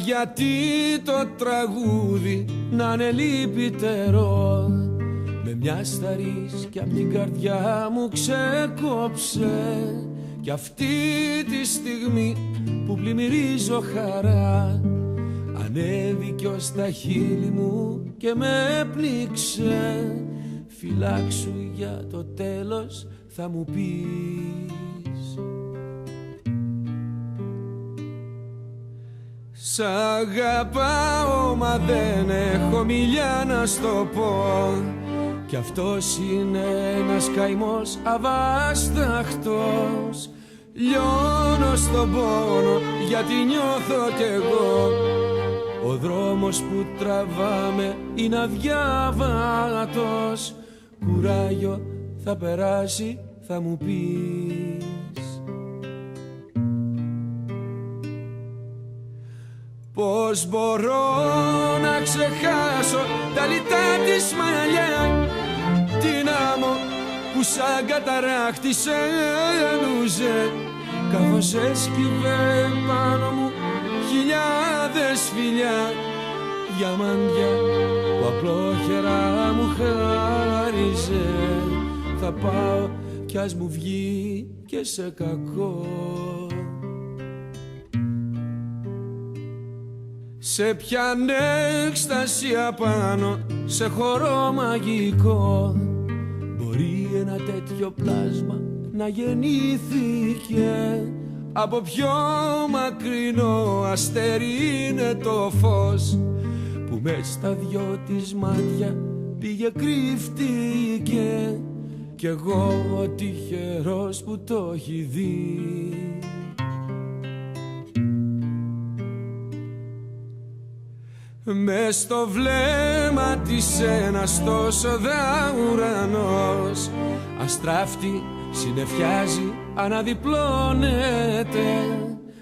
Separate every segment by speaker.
Speaker 1: γιατί το τραγούδι να είναι λυπητερό, με μια σταρίς κι απ' την καρδιά μου ξεκόψε. Κι αυτή τη στιγμή που πλημμυρίζω χαρά, ανέβηκε ως τα χείλη μου και με πνίξε. Φυλάξου για το τέλος θα μου πεις. Σ' αγαπάω μα δεν έχω μιλιά να στο πω, κι αυτός είναι ένας καημός αβάσταχτος. Λιώνω στον πόνο γιατί νιώθω κι εγώ, ο δρόμος που τραβάμε είναι αδιάβατος. Κουράγιο θα περάσει θα μου πεις. Πώς μπορώ να ξεχάσω τα λιτά της μαλλιά, την άμμο που σαν καταράκτη σε λούζε, καθώς έσκυβε πάνω μου χιλιάδες φιλιά, διαμάντια που απλόχερα μου χάριζε. Θα πάω κι ας μου βγει και σε κακό. Σε πιάνε έκσταση απάνω σε χορό μαγικό, μπορεί ένα τέτοιο πλάσμα να γεννήθηκε από πιο μακρινό αστέρι. Είναι το φως που μες στα δυο της μάτια πήγε κρύφτηκε, κι εγώ ο τυχερός που το έχει δει. Μες στο βλέμμα της ένας τόσο δα ουρανός, αστράφτη συννεφιάζει, αναδιπλώνεται,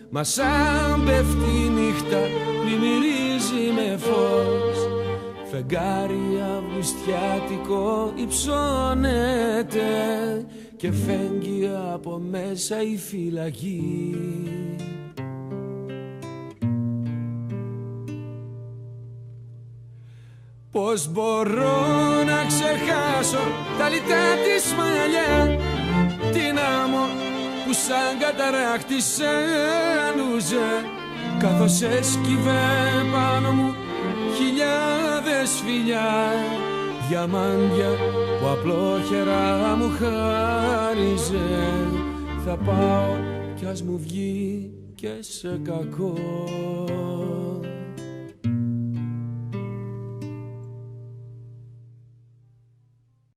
Speaker 1: μα σαν πέφτει η νύχτα πλημμυρίζει με φως. Φεγγάρι αυγουστιάτικο υψώνεται και φέγγει από μέσα η φυλακή. Πώς μπορώ να ξεχάσω τα λιτά της μαλλιά, την άμμο που σαν καταράκτη σε λούζε, καθώς έσκυβε πάνω μου χιλιάδες φιλιά, διαμάντια που απλόχερα μου χάριζε. Θα πάω κι ας μου βγει και σε κακό.